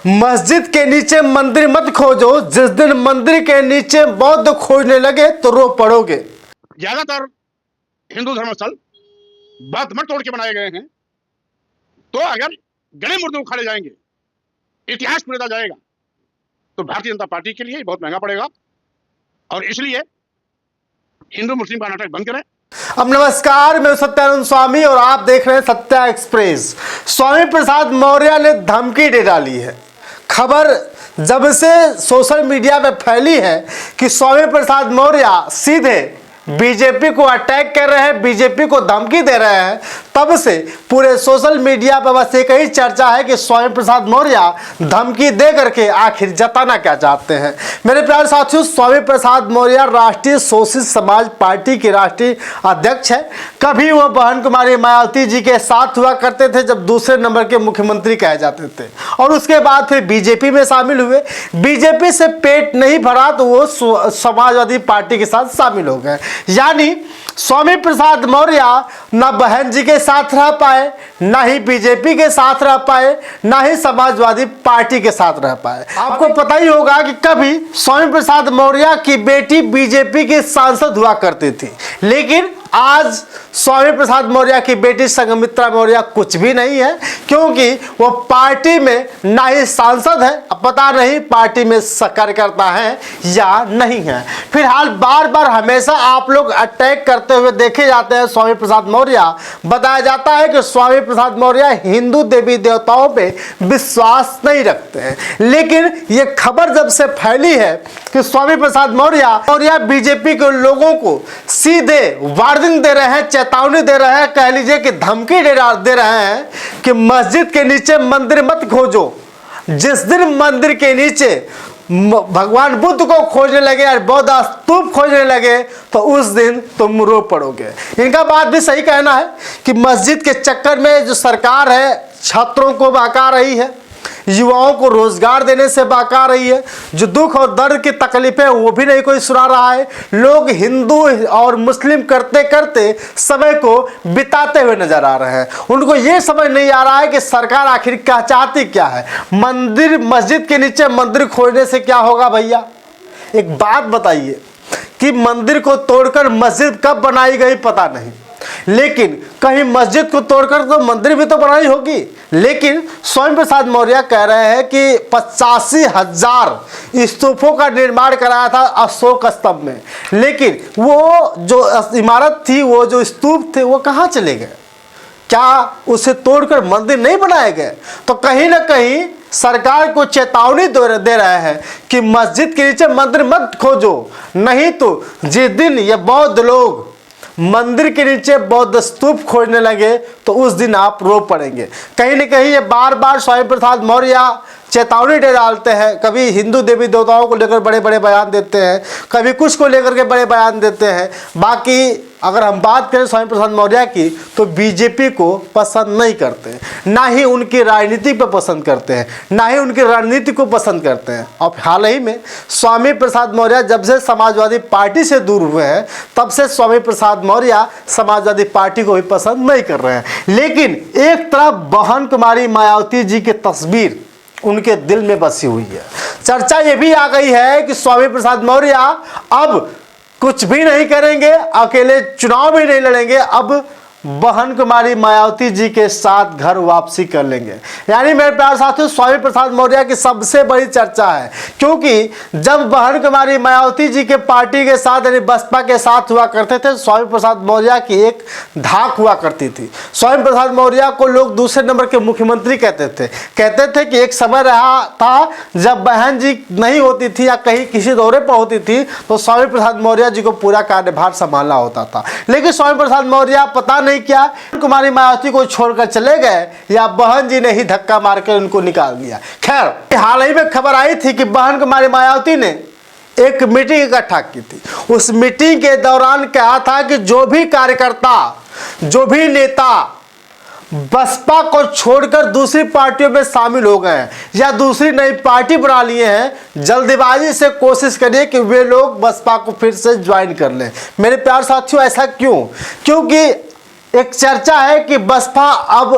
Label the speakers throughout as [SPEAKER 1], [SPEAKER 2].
[SPEAKER 1] मस्जिद के नीचे मंदिर मत खोजो, जिस दिन मंदिर के नीचे बौद्ध खोजने लगे तो रो पड़ोगे।
[SPEAKER 2] ज्यादातर हिंदू धर्मस्थल बौद्ध मत तोड़ के बनाए गए हैं, तो अगर गणे मूर्ति उखाड़े जाएंगे, इतिहास पूरा जाएगा, तो भारतीय जनता पार्टी के लिए बहुत महंगा पड़ेगा। और इसलिए हिंदू मुस्लिम का नाटक बंद करें।
[SPEAKER 1] अब नमस्कार, मैं सत्यानंद स्वामी और आप देख रहे हैं सत्या एक्सप्रेस। स्वामी प्रसाद मौर्य ने धमकी दे डाली है। खबर जब से सोशल मीडिया पे फैली है कि स्वामी प्रसाद मौर्य सीधे बीजेपी को अटैक कर रहे हैं, बीजेपी को धमकी दे रहे हैं, तब से पूरे सोशल मीडिया पर बस एक ही चर्चा है कि स्वामी प्रसाद मौर्य धमकी दे करके आखिर जताना क्या चाहते हैं। मेरे प्यारे साथियों, स्वामी प्रसाद मौर्य राष्ट्रीय सोशलिस्ट समाज पार्टी के राष्ट्रीय अध्यक्ष है। कभी वो बहन कुमारी मायावती जी के साथ हुआ करते थे जब दूसरे नंबर के मुख्यमंत्री कहे जाते थे, और उसके बाद फिर बीजेपी में शामिल हुए। बीजेपी से पेट नहीं भरा तो वो समाजवादी पार्टी के साथ शामिल हो गए। यानी स्वामी प्रसाद मौर्य न बहन जी के साथ रह पाए, ना ही बीजेपी के साथ रह पाए, ना ही समाजवादी पार्टी के साथ रह पाए। आपको पता ही होगा कि कभी स्वामी प्रसाद मौर्य की बेटी बीजेपी की सांसद हुआ करती थी, लेकिन आज स्वामी प्रसाद मौर्य की बेटी संघमित्रा मौर्य कुछ भी नहीं है, क्योंकि वो पार्टी में ना ही सांसद है, पता नहीं पार्टी में कार्यकर्ता है या नहीं है। फिलहाल बार बार हमेशा आप लोग अटैक करते हुए देखे जाते हैं स्वामी प्रसाद मौर्य। बताया जाता है कि स्वामी प्रसाद मौर्य हिंदू देवी देवताओं पे विश्वास नहीं रखते हैं, लेकिन ये खबर जब से फैली है कि स्वामी प्रसाद मौर्य बीजेपी के लोगों को सीधे वार्निंग दे रहे हैं, चेतावनी दे रहे हैं, कह लीजिए कि धमकी दे रहे हैं कि मस्जिद के नीचे मंदिर मत खोजो। जिस दिन मंदिर के नीचे भगवान बुद्ध को खोजने लगे और बौद्ध स्तूप खोजने लगे तो उस दिन तुम रो पड़ोगे। इनका बात भी सही कहना है कि मस्जिद के चक्कर में जो सरकार है छात्रों को बहका रही है, युवाओं को रोजगार देने से बहका रही है, जो दुख और दर्द की तकलीफें वो भी नहीं कोई सुना रहा है। लोग हिंदू और मुस्लिम करते करते समय को बिताते हुए नजर आ रहे हैं। उनको ये समझ नहीं आ रहा है कि सरकार आखिर क्या चाहती क्या है। मस्जिद के नीचे मंदिर खोजने से क्या होगा भैया? एक बात बताइए कि मंदिर को तोड़कर मस्जिद कब बनाई गई पता नहीं, लेकिन कहीं मस्जिद को तोड़कर तो मंदिर भी तो बनाई होगी। लेकिन स्वामी प्रसाद मौर्य कह रहे हैं कि 85,000 स्तूपों का निर्माण कराया था अशोक स्तंभ में, लेकिन वो जो इमारत थी, वो जो स्तूप थे, वो कहाँ चले गए? क्या उसे तोड़कर मंदिर नहीं बनाए गए? तो कहीं ना कहीं सरकार को चेतावनी दे रहे हैं कि मस्जिद के नीचे मंदिर मत खोजो, नहीं तो जिस दिन ये बौद्ध लोग मंदिर के नीचे बौद्ध स्तूप खोजने लगे तो उस दिन आप रो पड़ेंगे। कहीं न कहीं ये बार बार स्वामी प्रसाद मौर्य चेतावनी दे डालते हैं। कभी हिंदू देवी देवताओं को लेकर बड़े बड़े बयान देते हैं, कभी कुछ को लेकर के बड़े बयान देते हैं। बाकी अगर हम बात करें स्वामी प्रसाद मौर्य की, तो बीजेपी को पसंद नहीं करते, ना ही उनकी राजनीति पे पसंद करते हैं, ना ही उनकी रणनीति को पसंद करते हैं। और हाल ही में स्वामी प्रसाद मौर्य जब से समाजवादी पार्टी से दूर हुए हैं, तब से स्वामी प्रसाद मौर्य समाजवादी पार्टी को भी पसंद नहीं कर रहे हैं। लेकिन एक तरफ बहन कुमारी मायावती जी की तस्वीर उनके दिल में बसी हुई है। चर्चा ये भी आ गई है कि स्वामी प्रसाद मौर्य अब कुछ भी नहीं करेंगे, अकेले चुनाव भी नहीं लड़ेंगे, अब बहन कुमारी मायावती जी के साथ घर वापसी कर लेंगे। यानी मेरे प्यारे साथियों, स्वामी प्रसाद मौर्य की सबसे बड़ी चर्चा है, क्योंकि जब बहन कुमारी मायावती जी के पार्टी के साथ यानी बसपा के साथ हुआ करते थे, स्वामी प्रसाद मौर्य की एक धाक हुआ करती थी। स्वामी प्रसाद मौर्य को लोग दूसरे नंबर के मुख्यमंत्री कहते थे कि एक समय रहा था जब बहन जी नहीं होती थी या कहीं किसी दौरे पर होती थी तो स्वामी प्रसाद मौर्य जी को पूरा कार्यभार संभालना होता था। लेकिन स्वामी प्रसाद मौर्य पता नहीं क्या कुमारी मायावती को छोड़कर चले गए या बहन जी ने ही धक्का मारकर उनको निकाल दिया। खैर, हाल ही में खबर आई थी कि बहन कुमारी मायावती ने एक मीटिंग इकट्ठा की थी। उस मीटिंग के दौरान कहा था कि जो भी कार्यकर्ता, जो भी नेता बसपा को छोड़कर दूसरी पार्टियों में शामिल हो गए हैं या दूसरी नई पार्टी बना लिए हैं, जल्दबाजी से कोशिश करिए कि वे लोग बसपा को फिर से ज्वाइन कर लें। मेरे प्यारे साथियों, ऐसा क्यों? क्योंकि एक चर्चा है कि बसपा अब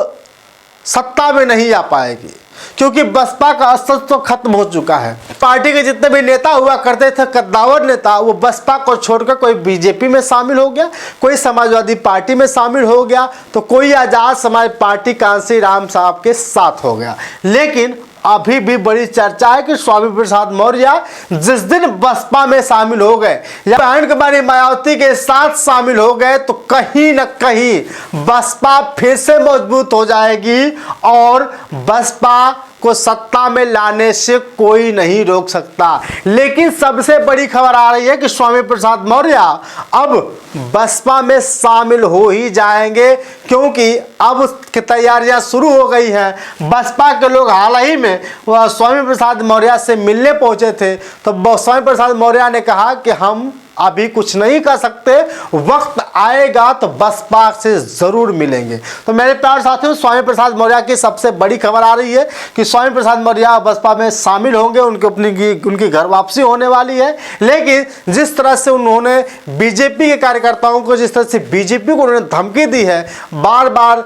[SPEAKER 1] सत्ता में नहीं आ पाएगी। क्योंकि बसपा का अस्तित्व तो खत्म हो चुका है। पार्टी के जितने भी नेता हुआ करते थे कद्दावर नेता, वो बसपा को छोड़कर कोई बीजेपी में शामिल हो गया, कोई समाजवादी पार्टी में शामिल हो गया, तो कोई आजाद समाज पार्टी कांसी राम साहब के साथ हो गया। लेकिन अभी भी बड़ी चर्चा है कि स्वामी प्रसाद मौर्य जिस दिन बसपा में शामिल हो गए या बहन कुमारी मायावती के साथ शामिल हो गए, तो कहीं न कहीं बसपा फिर से मजबूत हो जाएगी और बसपा को सत्ता में लाने से कोई नहीं रोक सकता। लेकिन सबसे बड़ी खबर आ रही है कि स्वामी प्रसाद मौर्य अब बसपा में शामिल हो ही जाएंगे, क्योंकि अब की तैयारियां शुरू हो गई हैं। बसपा के लोग हाल ही में स्वामी प्रसाद मौर्य से मिलने पहुंचे थे, तो स्वामी प्रसाद मौर्य ने कहा कि हम अभी कुछ नहीं कर सकते, वक्त आएगा तो बसपा से जरूर मिलेंगे। तो मेरे प्यारे साथियों, स्वामी प्रसाद मौर्य की सबसे बड़ी खबर आ रही है कि स्वामी प्रसाद मौर्य बसपा में शामिल होंगे, उनकी घर वापसी होने वाली है। लेकिन जिस तरह से उन्होंने बीजेपी के कार्यकर्ताओं को, जिस तरह से बीजेपी को उन्होंने धमकी दी है, बार बार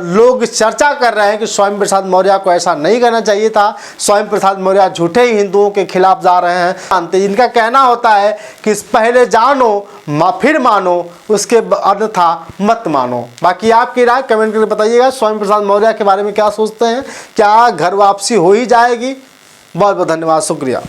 [SPEAKER 1] लोग चर्चा कर रहे हैं कि स्वामी प्रसाद मौर्य को ऐसा नहीं करना चाहिए था, स्वामी प्रसाद मौर्य झूठे ही हिंदुओं के खिलाफ जा रहे हैं। इनका कहना होता है कि पहले जानो फिर मानो, उसके अन्यथा मत मानो। बाकी आपकी राय कमेंट करके बताइएगा। स्वामी प्रसाद मौर्य के बारे में क्या सोचते हैं, क्या घर वापसी हो ही जाएगी? बहुत बहुत धन्यवाद, शुक्रिया।